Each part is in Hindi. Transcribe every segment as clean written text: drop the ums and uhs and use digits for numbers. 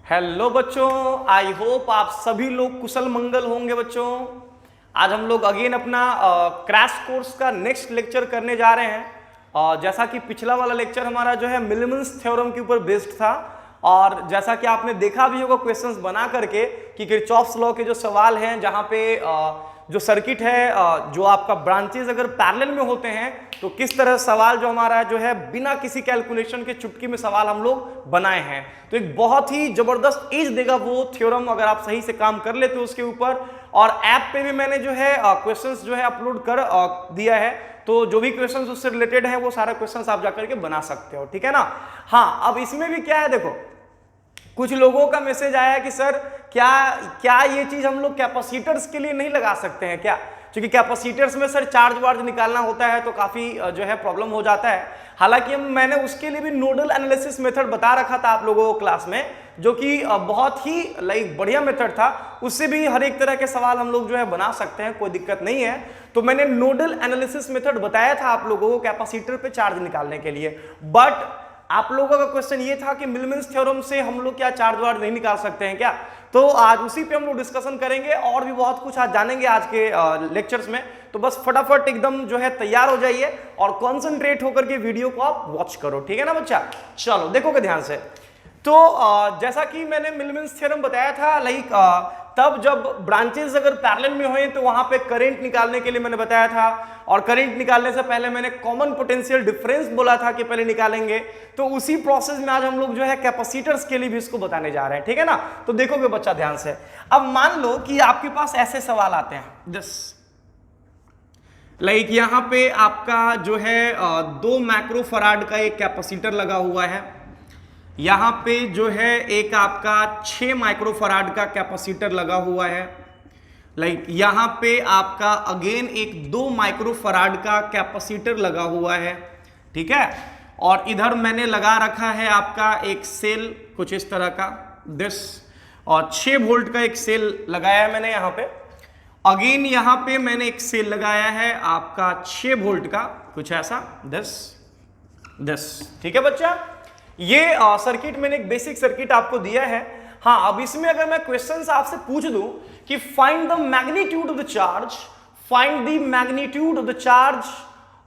हेलो बच्चों, आई होप आप सभी लोग कुशल मंगल होंगे। बच्चों आज हम लोग अगेन अपना क्रैश कोर्स का नेक्स्ट लेक्चर करने जा रहे हैं। जैसा कि पिछला वाला लेक्चर हमारा जो है मिलमन्स थ्योरम के ऊपर बेस्ड था, और जैसा कि आपने देखा भी होगा क्वेश्चंस बना करके कि किरचॉफ्स लॉ के जो सवाल हैं, जहां पे जो सर्किट है, जो आपका ब्रांचेस अगर पैरेलल में होते हैं तो किस तरह सवाल जो हमारा जो है बिना किसी कैलकुलेशन के चुटकी में सवाल हम लोग बनाए हैं। तो एक बहुत ही जबरदस्त एज देगा वो थ्योरम अगर आप सही से काम कर लेते हो उसके ऊपर। और ऐप पे भी मैंने जो है क्वेश्चंस जो है अपलोड कर दिया है, तो जो भी क्वेश्चंस उससे रिलेटेड है वो सारा क्वेश्चंस आप जाकर के बना सकते हो, ठीक है ना। हाँ, अब इसमें भी क्या है, देखो कुछ लोगों का मैसेज आया कि सर क्या ये चीज हम लोग कैपेसिटर्स के लिए नहीं लगा सकते हैं क्या, क्योंकि कैपेसिटर्स में सर चार्ज वार्ज निकालना होता है तो काफी जो है प्रॉब्लम हो जाता है। हालांकि मैंने उसके लिए भी नोडल एनालिसिस मेथड बता रखा था आप लोगों को क्लास में, जो कि बहुत ही बढ़िया मेथड था। उससे भी हर एक तरह के सवाल हम लोग जो है बना सकते हैं, कोई दिक्कत नहीं है। तो मैंने नोडल एनालिसिस मेथड बताया था आप लोगों को कैपेसिटर पे चार्ज निकालने के लिए। बट आप लोगों का क्वेश्चन ये था कि मिलमन्स थ्योरम से हम लोग क्या चार्ज वार्ज नहीं निकाल सकते हैं क्या, तो आज उसी पे हम लोग डिस्कशन करेंगे और भी बहुत कुछ आज जानेंगे आज के लेक्चर्स में। तो बस फटाफट एकदम जो है तैयार हो जाइए और कॉन्सेंट्रेट होकर के वीडियो को आप वॉच करो, ठीक है ना बच्चा। चलो देखोगे ध्यान से। तो जैसा कि मैंने मिलमन्स थ्योरम बताया था, तब जब ब्रांचेस अगर पैरेलल में हुए तो वहां पे करंट निकालने के लिए मैंने बताया था, और करंट निकालने से पहले मैंने कॉमन पोटेंशियल डिफरेंस बोला था कि पहले निकालेंगे। तो उसी प्रोसेस में आज हम लोग जो है कैपेसिटर्स के लिए भी इसको बताने जा रहे हैं, ठीक है ना। तो देखोगे बच्चा ध्यान से। अब मान लो कि आपके पास ऐसे सवाल आते हैं, यहां पे आपका जो है 2 माइक्रोफराड का एक कैपेसिटर लगा हुआ है, यहां पे जो है एक आपका 6 माइक्रोफराड का कैपेसिटर लगा हुआ है, यहां पे आपका अगेन एक 2 माइक्रोफराड का कैपेसिटर लगा हुआ है, ठीक है। और इधर मैंने लगा रखा है आपका एक सेल कुछ इस तरह का और 6 वोल्ट का एक सेल लगाया है मैंने यहां पे। अगेन यहां पे मैंने एक सेल लगाया है आपका 6 वोल्ट का कुछ ऐसा ठीक है बच्चा। ये सर्किट मैंने एक बेसिक सर्किट आपको दिया है। हाँ, अब इसमें अगर मैं क्वेश्चंस आपसे पूछ दूं कि find the magnitude of the charge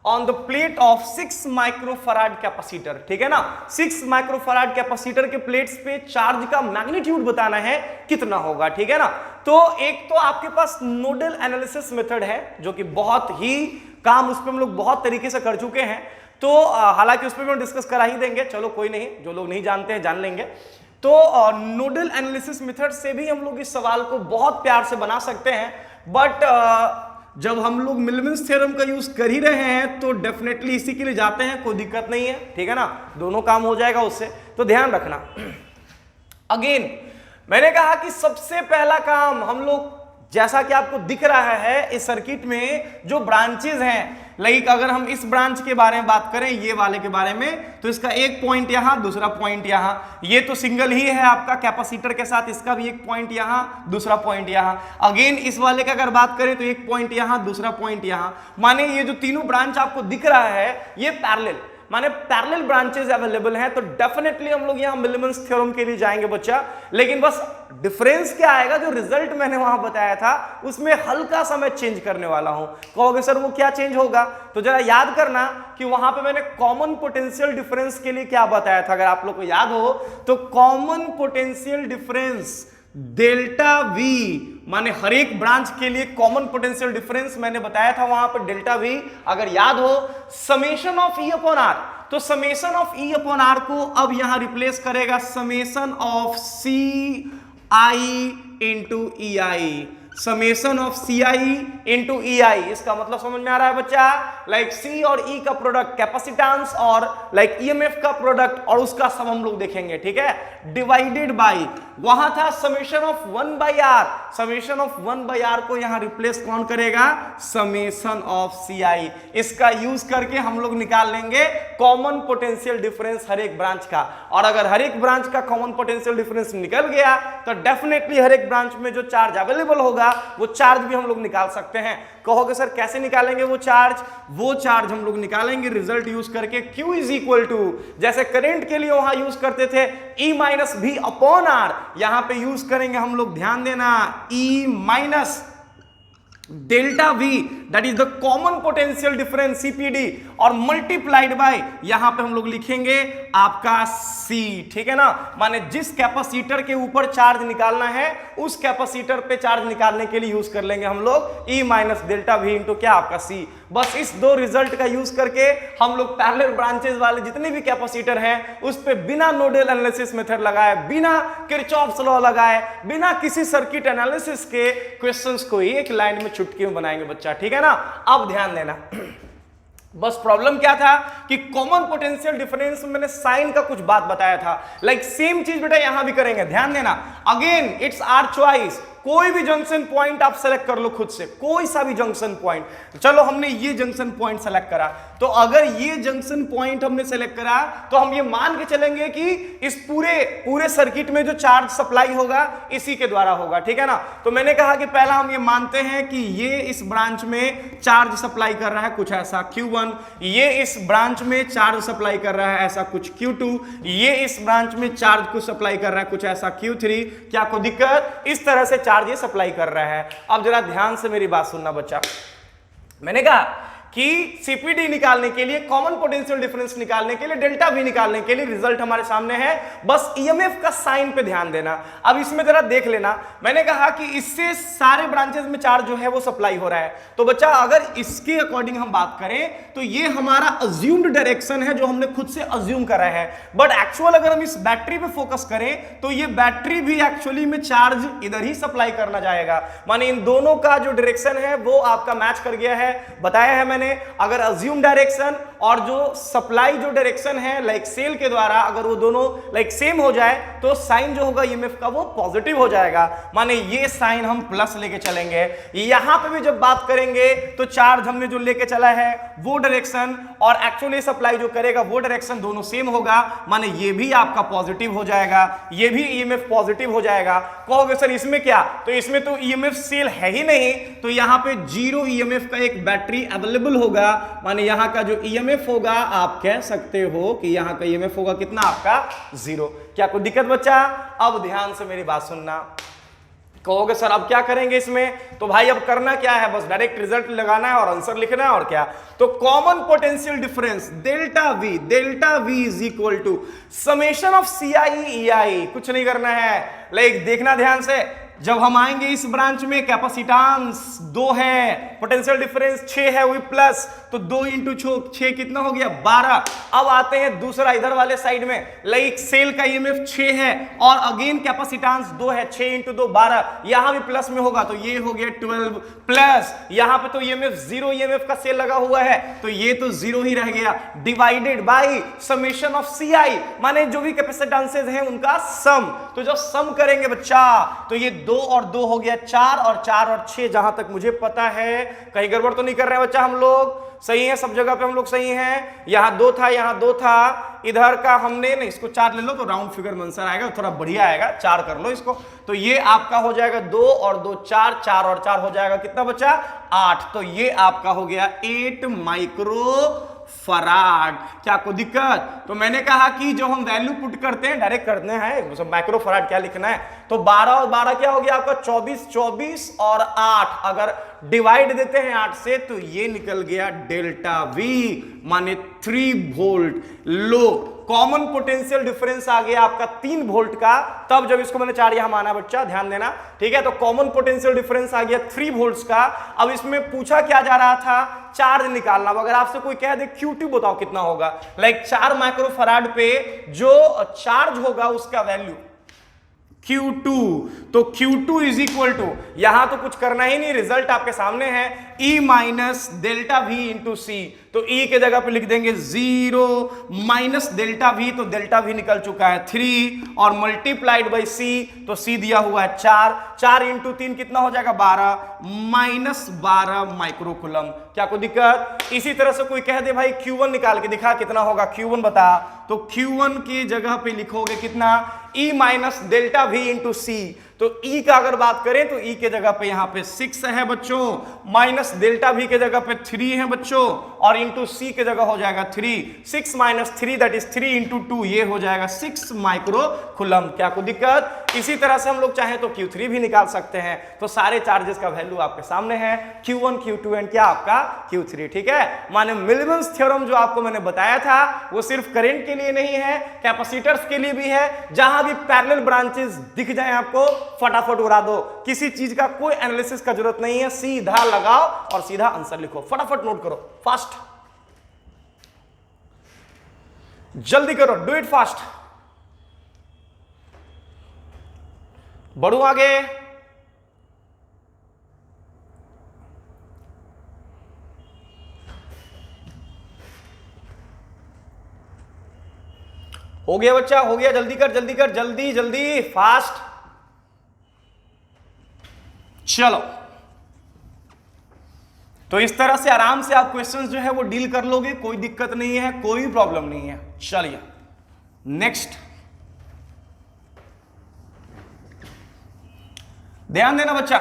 on the plate of 6 microfarad capacitor, ठीक है ना। 6 माइक्रोफराड कैपेसिटर के प्लेट्स पे चार्ज का मैग्नीट्यूड बताना है कितना होगा, ठीक है ना। तो एक तो आपके पास नोडल एनालिसिस मेथड है जो कि बहुत ही काम उस पर हम लोग बहुत तरीके से कर चुके हैं। तो हालांकि उस पर भी हम डिस्कस करा ही देंगे, चलो कोई नहीं, जो लोग नहीं जानते हैं जान लेंगे। तो नोडल एनालिसिस मेथड से भी हम लोग इस सवाल को बहुत प्यार से बना सकते हैं। बट जब हम लोग मिलमन्स थ्योरम का यूज कर ही रहे हैं तो डेफिनेटली इसी के लिए जाते हैं, कोई दिक्कत नहीं है, ठीक है ना। दोनों काम हो जाएगा उससे, तो ध्यान रखना। अगेन मैंने कहा कि सबसे पहला काम हम लोग, जैसा कि आपको दिख रहा है इस सर्किट में जो ब्रांचेस हैं, अगर हम इस ब्रांच के बारे में बात करें, ये वाले के बारे में, तो इसका एक पॉइंट यहां, दूसरा पॉइंट यहां, ये तो सिंगल ही है आपका कैपेसिटर के साथ, इसका भी एक पॉइंट यहां, दूसरा पॉइंट यहां। अगेन इस वाले का अगर बात करें तो एक पॉइंट यहां, दूसरा पॉइंट यहां। माने ये जो तीनों ब्रांच आपको दिख रहा है ये पैरेलल, माने पैरेलल ब्रांचेस अवेलेबल हैं। तो डेफिनेटली हम लोग यहां मिलमन्स थ्योरम के लिए जाएंगे बच्चा। लेकिन बस डिफरेंस क्या आएगा, जो रिजल्ट मैंने वहां बताया था उसमें हल्का सा मैं चेंज करने वाला हूं। कहोगे सर वो क्या चेंज होगा, तो जरा याद करना कि वहां पे मैंने कॉमन पोटेंशियल डिफरेंस के लिए क्या बताया था। अगर आप लोग को याद हो तो common potential difference delta we, माने हर एक ब्रांच के लिए कॉमन पोटेंशियल डिफरेंस मैंने बताया था वहां पर डेल्टा वी, अगर याद हो, summation of E upon are. तो summation of E upon R को अब यहां रिप्लेस करेगा summation of C I into E I, summation of C I into E I. इसका मतलब समझ में आ रहा है बच्चा, सी और ई का प्रोडक्ट कैपेसिटेंस और ईएमएफ का प्रोडक्ट, और उसका सब हम लोग देखेंगे, ठीक है। डिवाइडेड बाय, वहां था summation of 1 by r, summation of 1 by r को यहां रिप्लेस कौन करेगा, समेशन ऑफ सी आई। इसका यूज करके हम लोग निकाल लेंगे कॉमन पोटेंशियल डिफरेंस हर एक ब्रांच का। और अगर हर एक ब्रांच का कॉमन पोटेंशियल डिफरेंस निकल गया तो डेफिनेटली हर एक ब्रांच में जो चार्ज अवेलेबल होगा होगा वो चार्ज भी हम लोग निकाल सकते हैं। कहोगे सर कैसे निकालेंगे वो चार्ज हम लोग निकालेंगे रिजल्ट यूज करके। Q इज इक्वल टू, जैसे करंट के लिए वहां यूज करते थे E minus V upon R, यहां पे यूज करेंगे हम लोग, ध्यान देना, E minus delta V, that is the common potential difference CPD, और मल्टीप्लाइड बाय यहां पे हम लोग लिखेंगे आपका C, ठीक है ना। माने जिस कैपेसिटर के ऊपर चार्ज निकालना है उस कैपेसिटर पे चार्ज निकालने के लिए यूज कर लेंगे हम लोग E minus delta V into क्या आपका C। बस इस दो रिजल्ट का यूज करके हम लोग पैरेलल ब्रांचेस वाले जितने भी कैपेसिटर हैं उस पे बिना नोडल एनालिसिस मेथड लगाए, बिना किरचॉफ्स लॉ लगाए, बिना किसी सर्किट एनालिसिस के क्वेश्चंस को एक लाइन में चुटकी में बनाएंगे बच्चा, ठीक है ना। अब ध्यान देना, बस प्रॉब्लम क्या था कि कॉमन पोटेंशियल डिफरेंस में मैंने साइन का कुछ बात बताया था, लाइक सेम चीज बेटा यहां भी करेंगे, ध्यान देना। अगेन इट्स आवर चॉइस, कोई भी जंक्शन पॉइंट आप सेलेक्ट कर लो खुद से, कोई सा भी जंक्शन पॉइंट। चलो हमने ये जंक्शन पॉइंट सेलेक्ट करा, तो अगर ये जंक्शन पॉइंट हमने सेलेक्ट करा तो हम ये मान के चलेंगे कि इस पूरे सर्किट में जो चार्ज सप्लाई होगा इसी के द्वारा होगा, ठीक है ना। तो मैंने कहा कि पहला हम ये मानते हैं कि ये इस ब्रांच में चार्ज सप्लाई कर रहा है कुछ ऐसा Q1, ये इस ब्रांच में चार्ज सप्लाई कर रहा है ऐसा कुछ Q2, ये इस ब्रांच में चार्ज को सप्लाई कर रहा है कुछ ऐसा Q3। क्या कोई दिक्कत? इस तरह से चार्ज ये सप्लाई कर रहा है। अब जरा ध्यान से मेरी बात सुनना बच्चा, मैंने कहा कि सीपीडी निकालने के लिए, कॉमन पोटेंशियल डिफरेंस निकालने के लिए, डेल्टा वी निकालने के लिए रिजल्ट हमारे सामने है, बस ईएमएफ का साइन पे ध्यान देना। अब इसमें जरा देख लेना, मैंने कहा कि इससे सारे ब्रांचेस में चार्ज जो है वो सप्लाई हो रहा है। तो बच्चा अगर इसके अकॉर्डिंग हम बात करें तो ये हमारा अज्यूम्ड डायरेक्शन है जो हमने खुद से अज्यूम करा है, बट एक्चुअल अगर हम इस बैटरी पे फोकस करें तो ये बैटरी भी एक्चुअली में चार्ज इधर ही सप्लाई करना जाएगा। माने इन दोनों का जो डायरेक्शन है वो आपका मैच कर गया है, बताया है मैंने। अगर अज्यूम डायरेक्शन और जो सप्लाई जो डायरेक्शन है लाइक सेल के द्वारा, अगर वो दोनों लाइक सेम हो जाए तो साइन जो होगा ईएमएफ का वो पॉजिटिव हो जाएगा, माने ये साइन हम प्लस लेके चलेंगे। यहां पे भी जब बात करेंगे तो चार्ज हमने जो लेके चला है वो डायरेक्शन और एक्चुअली सप्लाई जो करेगा वो डायरेक्शन दोनों सेम होगा, माने ये भी आपका पॉजिटिव हो जाएगा, ये भी ईएमएफ पॉजिटिव हो जाएगा। कहोगे सर इसमें क्या, तो इसमें तो ईएमएफ सेल है ही नहीं, तो यहां पे जीरो ईएमएफ का एक बैटरी अवेलेबल होगा, माने यहां का जो ईएमएफ होगा आप कह सकते हो कि यहां का ईएमएफ होगा कितना आपका 0। क्या कोई दिक्कत बच्चा? अब ध्यान से मेरी बात सुनना। कहोगे सर अब क्या करेंगे इसमें, तो भाई अब करना क्या है, बस डायरेक्ट रिजल्ट लगाना है और आंसर लिखना है और क्या। तो common potential difference delta V is equal to summation of CI EI, कुछ नहीं करना है। लाइक देखना ध्यान से, जब हम आएंगे इस ब्रांच में कैपेसिटेंस 2 है, पोटेंशियल डिफरेंस 6 है, वही प्लस, तो 2 इंटू 6 कितना हो गया 12। अब आते हैं दूसरा इधर वाले साइड में, लाइक सेल का ईएमएफ 6 है और अगेन कैपेसिटेंस 2 है, 6 इंटू 2 12, यहां भी प्लस में होगा तो ये हो गया 12 प्लस, यहां पे तो ईएमएफ 0 ईएमएफ का सेल लगा हुआ है तो ये तो 0 ही रह गया, divided by summation of CI, माने जो भी कैपेसिटेंसेस हैं उनका सम। तो जब सम करेंगे बच्चा तो ये 2 और 2 हो गया 4 और 4 और 6, जहां तक मुझे पता है। कहीं गड़बड़ तो नहीं कर रहे हैं बच्चा, हम लोग सही है, सब जगह पे हम लोग सही हैं। यहां 2 था, यहां 2 था, इधर का हमने नहीं, इसको 4 ले लो तो राउंड फिगर में आंसर आएगा, थोड़ा बढ़िया आएगा, 4 कर लो इसको। तो ये आपका हो जाएगा 2 और 2 4, 4 और 4 हो जाएगा कितना बच्चा 8, तो ये आपका हो गया 8 माइक्रो फराड। क्या कोई दिक्कत? तो मैंने कहा कि जो हम वैल्यू पुट करते हैं डायरेक्ट करते हैं, माइक्रो फराड क्या लिखना है, तो 12 और 12 क्या हो गया आपका 24 और 8 अगर डिवाइड देते हैं 8 से तो ये निकल गया डेल्टा वी, माने 3 वोल्ट। लो कॉमन पोटेंशियल डिफरेंस आ गया आपका 3 वोल्ट का, तब जब इसको मैंने 4 यहां माना बच्चा, ध्यान देना, ठीक है। तो कॉमन पोटेंशियल डिफरेंस आ गया 3 वोल्ट्स का। अब इसमें पूछा क्या जा रहा था, चार्ज निकालना। अगर आपसे कोई कह दे Q2 बताओ कितना होगा, लाइक 4 माइक्रो फराड पे जो चार्ज होगा उसका वैल्यू Q2, तो Q2 इज इक्वल टू, यहां तो कुछ करना ही नहीं, रिजल्ट आपके सामने है, E minus delta V into C. तो E के जगह पे लिख देंगे 0 माइनस डेल्टा वी, तो डेल्टा वी निकल चुका है 3 और मल्टीप्लाइड बाई C, तो C दिया हुआ है 4, 4 इंटू 3 कितना हो जाएगा 12 माइनस 12 माइक्रोकुलम। क्या कोई दिक्कत? इसी तरह से कोई कह दे भाई Q1 निकाल के दिखा कितना होगा, Q1 बता, तो Q1 की जगह पे लिखोगे कितना E minus delta V into C. तो E का अगर बात करें तो E के जगह पे यहां पे 6 है बच्चों, माइनस डेल्टा V के जगह पे 3 है बच्चों, और इंटू C के जगह हो जाएगा 3, 6 माइनस 3 दैट इज 3 इंटू 2, ये हो जाएगा 6 माइक्रो कूलम। क्या कोई दिक्कत? इसी तरह से हम लोग चाहें तो Q3 भी निकाल सकते हैं। तो सारे चार्जेस का वैल्यू आपके सामने है, Q1 Q2 एंड क्या आपका Q3, ठीक है। माने मिलिमन्स थ्योरम जो आपको मैंने बताया था वो सिर्फ करंट के लिए नहीं है, कैपेसिटर्स के लिए भी है। जहां भी पैरेलल ब्रांचेस दिख जाए आपको फटाफट उड़ा दो, किसी चीज का कोई एनालिसिस का जरूरत नहीं है, सीधा लगाओ और सीधा आंसर लिखो। फटाफट नोट करो, फास्ट, जल्दी करो, डू इट फास्ट। बढ़ो आगे। हो गया बच्चा, हो गया, जल्दी कर, जल्दी कर, जल्दी जल्दी, फास्ट। चलो, तो इस तरह से आराम से आप क्वेश्चंस जो है वो डील कर लोगे, कोई दिक्कत नहीं है, कोई प्रॉब्लम नहीं है। चलिए नेक्स्ट, ध्यान देना बच्चा।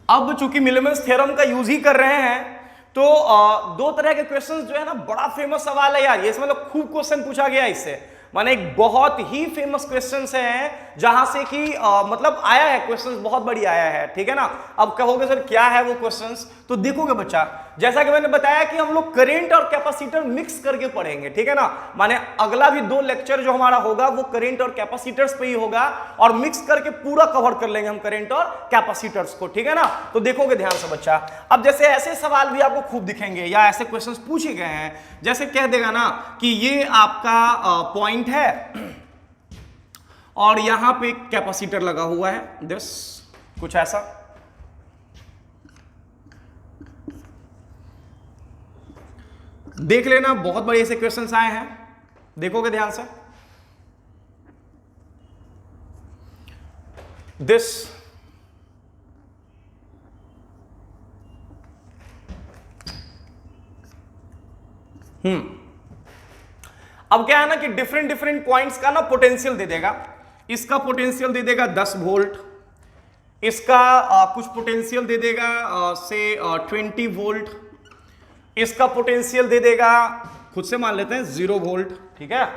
अब चूंकि मिलिमन्स थ्योरम का यूज ही कर रहे हैं तो दो तरह के क्वेश्चंस जो है ना, बड़ा फेमस सवाल है यार, ये मतलब खूब क्वेश्चन पूछा गया इससे, माने एक बहुत ही फेमस क्वेश्चंस हैं जहां से कि मतलब आया है क्वेश्चंस, बहुत बड़ी आया है, ठीक है ना। अब कहोगे सर क्या है वो क्वेश्चंस, तो देखोगे बच्चा, जैसा कि मैंने बताया कि हम लोग करंट और कैपेसिटर मिक्स करके पढ़ेंगे, ठीक है ना। माने अगला भी 2 लेक्चर जो हमारा होगा वो करंट और कैपेसिटर्स पे ही होगा, और मिक्स करके पूरा कवर कर लेंगे हम करंट और कैपेसिटर्स को, ठीक है ना। तो देखोगे ध्यान से बच्चा। अब जैसे ऐसे सवाल भी आपको खूब दिखेंगे या ऐसे क्वेश्चंस पूछे गए हैं, जैसे कह देगा ना कि ये आपका पॉइंट है और यहां पे कैपेसिटर लगा हुआ है, दिस कुछ ऐसा, देख लेना, बहुत बड़े ऐसे क्वेश्चंस आए हैं, देखोगे ध्यान से। दिस अब क्या है ना कि डिफरेंट डिफरेंट पॉइंट्स का ना पोटेंशियल दे देगा। इसका पोटेंशियल दे देगा 10 वोल्ट, इसका कुछ पोटेंशियल दे देगा से 20 वोल्ट, इसका पोटेंशियल दे देगा, खुद से मान लेते हैं 0 वोल्ट, ठीक है,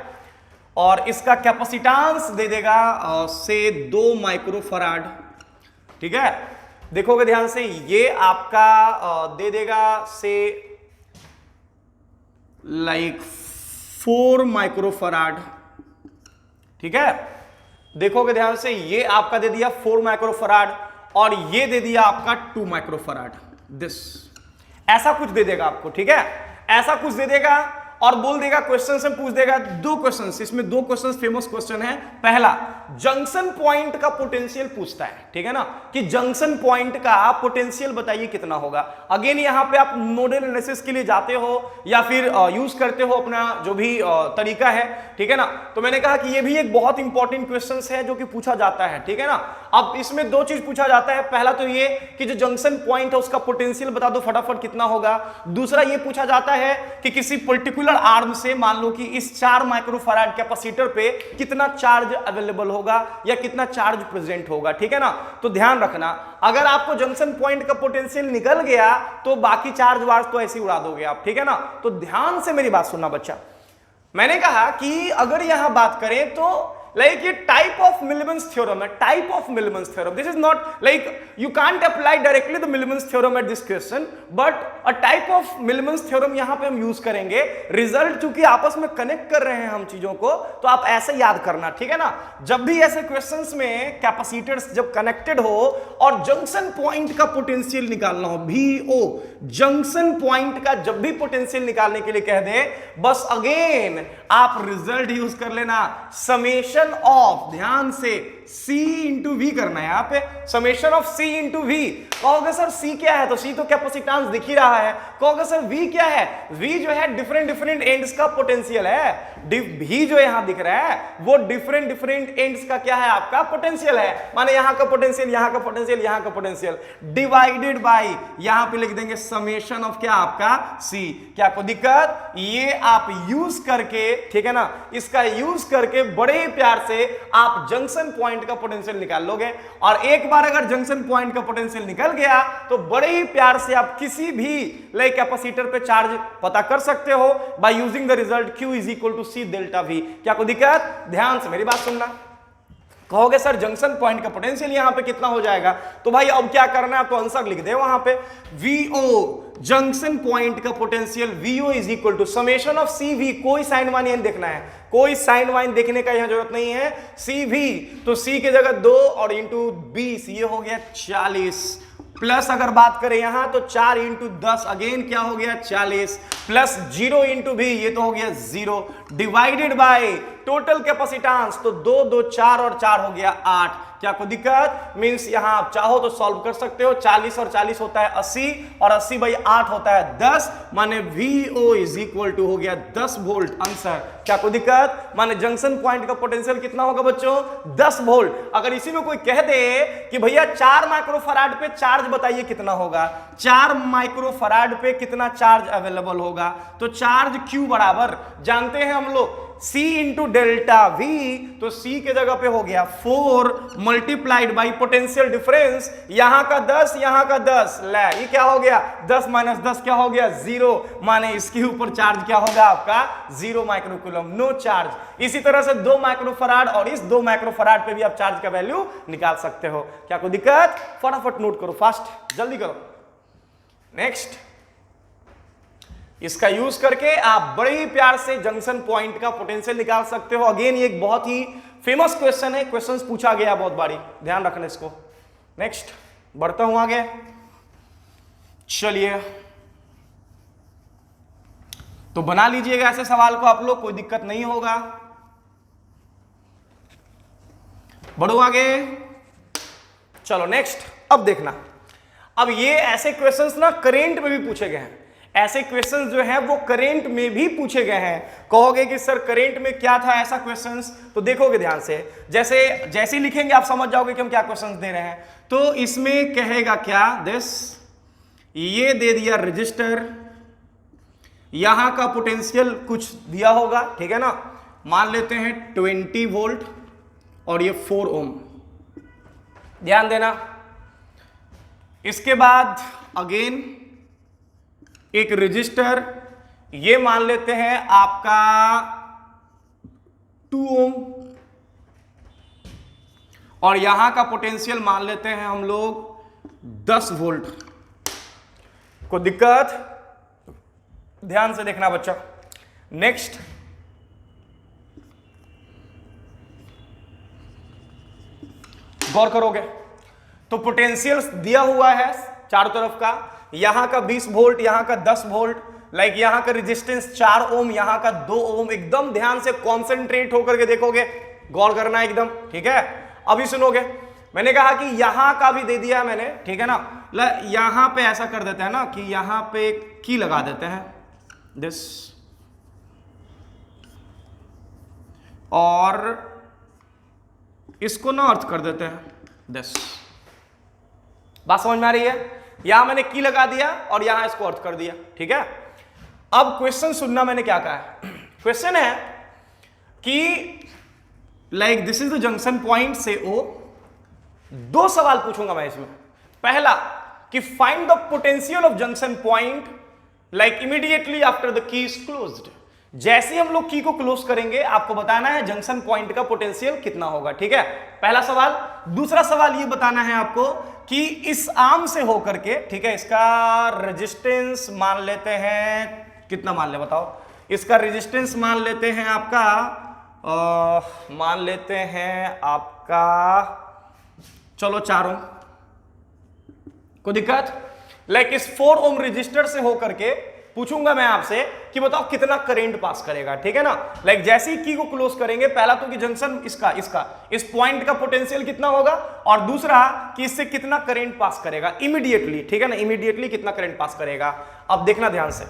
और इसका कैपेसिटेंस दे देगा से 2 माइक्रोफराड, ठीक है। देखोगे ध्यान से, ये आपका दे देगा से लाइक 4 माइक्रोफराड, ठीक है। देखोगे ध्यान से, ये आपका दे दिया 4 माइक्रोफराड और ये दे दिया आपका 2 माइक्रोफराड, दिस ऐसा कुछ दे देगा आपको, ठीक है, ऐसा कुछ दे देगा और बोल देगा क्वेश्चन से पूछ देगा 2 क्वेश्चंस, इसमें 2 क्वेश्चंस फेमस क्वेश्चन है। पहला जंक्शन पॉइंट का पोटेंशियल पूछता है, ठीक है ना, कि जंक्शन पॉइंट का पोटेंशियल बताइए कितना होगा। अगेन यहां पे आप नोडल एनालिसिस के लिए जाते हो या फिर यूज करते हो अपना जो भी तरीका है, ठीक है ना। तो मैंने कहा कि ये भी एक बहुत इंपॉर्टेंट क्वेश्चन है जो कि पूछा जाता है, ठीक है ना। अब इसमें 2 चीज पूछा जाता है, पहला तो ये कि जो जंक्शन पॉइंट है उसका पोटेंशियल बता दो फटाफट कितना होगा। दूसरा ये पूछा जाता है कि किसी पर्टिकुलर आर्म से मान लो कि इस 4 माइक्रोफैराड कैपेसिटर पे कितना चार्ज अवेलेबल होगा या कितना चार्ज प्रेजेंट होगा, ठीक है ना। तो ध्यान रखना, अगर आपको जंक्शन पॉइंट का पोटेंशियल निकल गया तो बाकी चार्ज वार्ज तो ऐसे ही उड़ा दोगे आप, ठीक है ना। तो ध्यान से मेरी बात सुनना बच्चा, मैंने कहा कि अगर यहां बात करें तो लाइक ये टाइप ऑफ मिलिमन्स थ्योरम है, type of Millman's theorem. This is not like you can't apply directly the Millman's theorem at this question, but a type of Millman's theorem यहां पे हम यूज करेंगे। रिजल्ट चूंकि आपस में कनेक्ट कर रहे हैं हम चीजों को, तो आप ऐसे याद करना, ठीक है ना। जब भी ऐसे क्वेश्चंस में कैपेसिटर्स जब कनेक्टेड हो और जंक्शन पॉइंट का पोटेंशियल निकालना हो, VO जंक्शन पॉइंट का जब भी पोटेंशियल निकालने के लिए कह दे, बस अगेन आप रिजल्ट यूज कर लेना, समेशन ऑफ, ध्यान से C इंटू V करना है यहाँ पे, summation of C into V। कहोगे सर C क्या है, तो C तो कैपेसिटेंस दिख ही रहा है। कहोगे सर V क्या है, V जो है डिफरेंट डिफरेंट एंड्स का पोटेंशियल है। V जो यहां दिख रहा है वो डिफरेंट डिफरेंट एंड्स का क्या है, आपका पोटेंशियल है। माने यहां का पोटेंशियल, यहां का पोटेंशियल, यहां का पोटेंशियल डिवाइडेड बाय, यहां पे लिख देंगे समेशन ऑफ क्या आपका C। क्या कोई दिक्कत, ये आप यूज करके, ठीक है ना, इसका यूज करके बड़े प्यार से आप जंक्शन पॉइंट पॉइंट का पोटेंशियल निकाल लोगे। और एक बार अगर जंक्शन पॉइंट का पोटेंशियल निकल गया तो बड़े ही प्यार से आप किसी भी लाइक कैपेसिटर पे चार्ज पता कर सकते हो by using the result Q is equal to C delta V। क्या कोई दिक्कत? ध्यान से मेरी बात सुनना। कहोगे सर जंक्शन पॉइंट का पोटेंशियल यहां पे कितना हो जाएगा? तो भाई अब क्या करना है, आप तो आंसर लिख दे वहां पे VO, जंक्शन पॉइंट का potential VO is equal to summation of CV। कोई साइन वाइन यहां देखना है, कोई साइन वाइन देखने का यहां जरूरत नहीं है। CV तो C की जगह 2 और इंटू 20, ये हो गया 40, प्लस अगर बात करें यहां तो 4 इंटू 10 अगेन क्या हो गया 40, प्लस 0 इंटू भी ये तो हो गया 0, डिवाइडेड बाय टोटल कैपेसिटेंस तो 2 2 4 और 4 हो गया 8। क्या कोई दिक्कत? मींस यहां आप चाहो तो सॉल्व कर सकते हो। 40 और 40 होता है 80 और 80 बाई 8 होता है 10, माने VO इज इक्वल टू हो गया 10 वोल्ट आंसर। क्या कोई दिक्कत? माने जंक्शन पॉइंट का पोटेंशियल कितना होगा बच्चों? 10 वोल्ट। अगर इसी में कोई कह दे कि भैया 4 माइक्रोफराड पे चार्ज बताइए कितना होगा, 4 माइक्रोफराड पे कितना चार्ज अवेलेबल होगा, तो चार्ज Q बराबर जानते हैं हम लोग C इंटू डेल्टा V, तो C के जगह पे हो गया 4 मल्टीप्लाइड बाई पोटेंशियल डिफरेंस, यहां का 10 यहां का 10, ले ये क्या हो गया 10 माइनस 10 क्या हो गया 0, माने इसके ऊपर चार्ज क्या होगा आपका 0 माइक्रोकूलम, नो चार्ज। इसी तरह से 2 माइक्रोफराड और इस 2 माइक्रोफराड पे भी आप चार्ज का वैल्यू निकाल सकते हो। क्या कोई दिक्कत? फटाफट नोट करो, फास्ट जल्दी करो। नेक्स्ट, इसका यूज करके आप बड़े ही प्यार से जंक्शन पॉइंट का पोटेंशियल निकाल सकते हो। अगेन ये एक बहुत ही फेमस क्वेश्चन है, क्वेश्चंस पूछा गया बहुत बारी, ध्यान रखना इसको। नेक्स्ट बढ़ता हूं आगे, चलिए तो बना लीजिएगा ऐसे सवाल को आप लोग, कोई दिक्कत नहीं होगा। बढ़ो आगे, चलो नेक्स्ट। अब देखना, अब ये ऐसे क्वेश्चंस ना करेंट में भी पूछे गए हैं, ऐसे क्वेश्चंस जो हैं वो करेंट में भी पूछे गए हैं। कहोगे कि सर करेंट में क्या था ऐसा क्वेश्चंस, तो देखोगे ध्यान से, जैसे लिखेंगे आप समझ जाओगे कि हम क्या क्वेश्चंस दे रहे हैं। तो इसमें कहेगा क्या, दिस ये दे दिया रजिस्टर, यहां का पोटेंशियल कुछ दिया होगा, ठीक है ना, मान लेते हैं 20 वोल्ट और ये 4 ओम, ध्यान देना। इसके बाद अगेन एक रजिस्टर, ये मान लेते हैं आपका 2 ओम और यहां का पोटेंशियल मान लेते हैं हम लोग 10 वोल्ट। कोई दिक्कत? ध्यान से देखना बच्चा। नेक्स्ट, गौर करोगे तो पोटेंशियल दिया हुआ है चारों तरफ का, यहां का 20 वोल्ट, यहां का 10 वोल्ट, लाइक यहां का रेजिस्टेंस 4 ओम, यहां का 2 ओम। एकदम ध्यान से कॉन्सेंट्रेट होकर के देखोगे, गौर करना एकदम, ठीक है। अभी सुनोगे, मैंने कहा कि यहां का भी दे दिया मैंने, ठीक है ना। यहां पे ऐसा कर देते हैं ना कि यहां पे की लगा देते हैं दिस, और इसको ना अर्थ कर देते हैं दिस। बात समझ में आ रही है? यहां मैंने की लगा दिया और यहां इसको अर्थ कर दिया, ठीक है। अब क्वेश्चन सुनना, मैंने क्या कहा है। क्वेश्चन है कि like this is the junction point से O। 2 सवाल पूछूंगा मैं इसमें। पहला कि find the potential of junction point like immediately after the key is closed. जैसे हम लोग की को क्लोज करेंगे आपको बताना है जंक्शन पॉइंट का पोटेंशियल कितना होगा, ठीक है, पहला सवाल। दूसरा सवाल ये बताना है आपको कि इस आर्म से होकर के, ठीक है, इसका रेजिस्टेंस मान लेते हैं, कितना मान ले बताओ, इसका रेजिस्टेंस मान लेते हैं आपका मान लेते हैं आपका चलो 4 ओम। कोई दिक्कत? लाइक इस 4 ओम रजिस्टर से होकर के पूछूंगा मैं आपसे कि बताओ कितना करंट पास करेगा, ठीक है ना। लाइक जैसे ही की को क्लोज करेंगे, पहला तो कि जंक्शन इस पॉइंट का पोटेंशियल कितना होगा, और दूसरा कि इससे कितना करंट पास करेगा इमीडिएटली, ठीक है ना, इमीडिएटली कितना करंट पास करेगा। अब देखना ध्यान से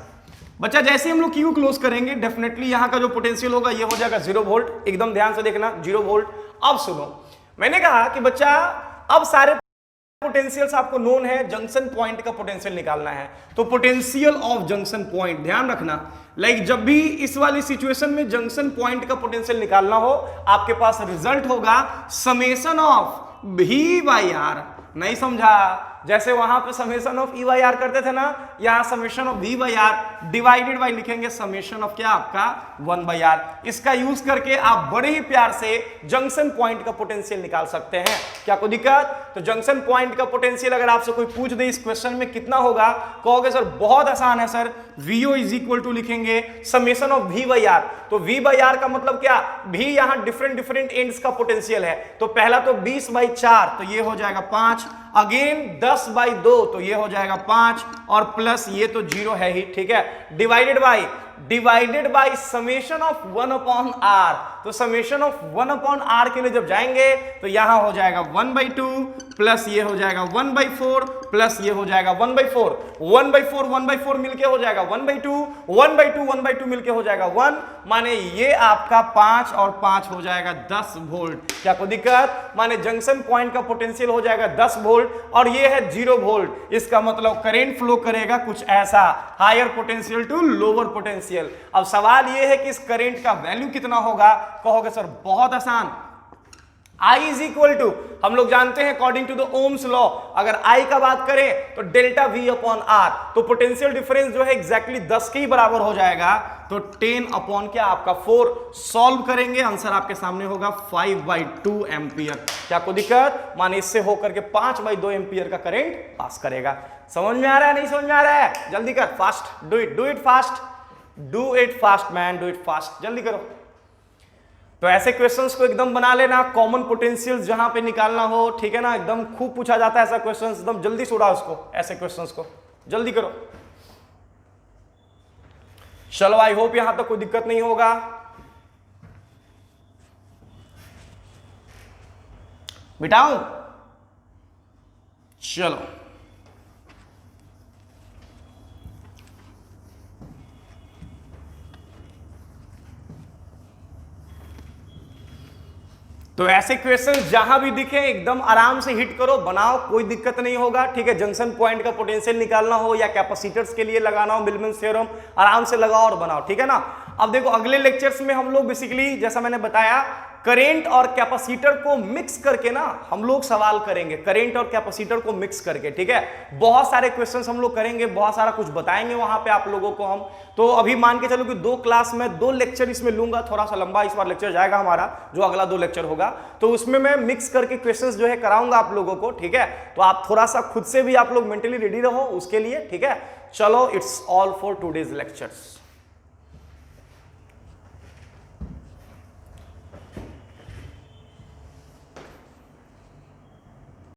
बच्चा, जैसे हम लोग की को क्लोज करेंगे डेफिनेटली यहां का जो पोटेंशियल होगा ये हो जाएगा 0 वोल्ट। एकदम ध्यान से देखना 0 वोल्ट। अब सुनो, मैंने कहा कि बच्चा अब सारे पोटेंशियल्स आपको नोन है, जंक्शन पॉइंट का पोटेंशियल निकालना है। तो पोटेंशियल ऑफ जंक्शन पॉइंट ध्यान रखना, लाइक जब भी इस वाली सिचुएशन में जंक्शन पॉइंट का पोटेंशियल निकालना हो, आपके पास रिजल्ट होगा summation of V by r. नहीं समझा? जैसे वहां पे summation of E by r करते थे ना, यहां summation of V by r divided by लिखेंगे समेशन ऑफ क्या आपका 1 बाई आर। इसका यूज करके आप बड़े ही प्यार से जंक्शन पॉइंट का पोटेंशियल निकाल सकते हैं। क्या कोई दिक्कत? तो जंक्शन पॉइंट का पोटेंशियल अगर आपसे कोई पूछ दे इस क्वेश्चन में कितना होगा, कहोगे सर बहुत आसान है sir, VO is equal to लिखेंगे summation of V by R. तो V बाई आर का मतलब क्या, V यहां डिफरेंट एंड्स का पोटेंशियल है। तो पहला तो 20 बाई 4 तो ये हो जाएगा 5, अगेन 10 बाई 2 तो ये हो जाएगा 5, और प्लस ये तो 0 है ही, ठीक है, divided by summation of 1 upon are. तो समेशन ऑफ 1 अपॉन आर के लिए जब जाएंगे तो यहां हो जाएगा 1/2 प्लस ये हो जाएगा 1/4 प्लस ये हो जाएगा 1/4, 1/4 मिलके हो जाएगा 1/2, 1/2 मिलके हो जाएगा 1, माने ये आपका 5 और 5 हो जाएगा 10 वोल्ट। क्या कोई दिक्कत? माने जंक्शन पॉइंट का पोटेंशियल हो जाएगा 10 वोल्ट और ये है 0 वोल्ट। इसका मतलब करंट फ्लो करेगा कुछ ऐसा, higher potential to lower potential. अब सवाल ये है कि इस करंट का वैल्यू कितना होगा, कहोगे सर बहुत आसान, I इज इक्वल टू, हम लोग जानते हैं according to the Ohm's law, अगर I का बात करें तो डेल्टा V अपॉन R। तो पोटेंशियल डिफरेंस जो है एग्जैक्टली 10 के ही बराबर हो जाएगा। तो 10 अपॉन क्या आपका 4, सॉल्व करेंगे आंसर आपके सामने होगा 5/2 एम्पियर। क्या कोई दिक्कत? माने इससे होकर के 5/2 एम्पियर का करंट पास करेगा। समझ में आ रहा है? नहीं समझ में आ रहा है? जल्दी कर, fast, do it fast man, do it fast, जल्दी करो। तो ऐसे क्वेश्चंस को एकदम बना लेना, कॉमन पोटेंशियल्स जहां पे निकालना हो, ठीक है ना, एकदम खूब पूछा जाता है ऐसा क्वेश्चंस, एकदम जल्दी से उड़ा उसको, ऐसे क्वेश्चंस को जल्दी करो। चलो आई होप यहां तक कोई दिक्कत नहीं होगा। बिठाऊं? चलो तो ऐसे क्वेश्चंस जहां भी दिखे एकदम आराम से हिट करो, बनाओ, कोई दिक्कत नहीं होगा, ठीक है। जंक्शन पॉइंट का पोटेंशियल निकालना हो या कैपेसिटर्स के लिए लगाना हो मिलमैन्स थ्योरम, आराम से लगाओ और बनाओ, ठीक है ना। अब देखो अगले लेक्चर्स में हम लोग बेसिकली जैसा मैंने बताया करेंट और कैपेसिटर को मिक्स करके ना हम लोग सवाल करेंगे, करेंट और कैपेसिटर को मिक्स करके, ठीक है। बहुत सारे क्वेश्चंस हम लोग करेंगे, बहुत सारा कुछ बताएंगे वहां पे आप लोगों को हम। तो अभी मान के चलो कि 2 क्लास में 2 लेक्चर इसमें लूंगा, थोड़ा सा लंबा इस बार लेक्चर जाएगा हमारा, जो अगला 2 लेक्चर होगा तो उसमें मैं मिक्स करके क्वेश्चंस जो है कराऊंगा आप लोगों को, ठीक है। तो आप थोड़ा सा खुद से भी आप लोग मेंटली रेडी रहो उसके लिए, ठीक है। चलो it's all for today's lectures.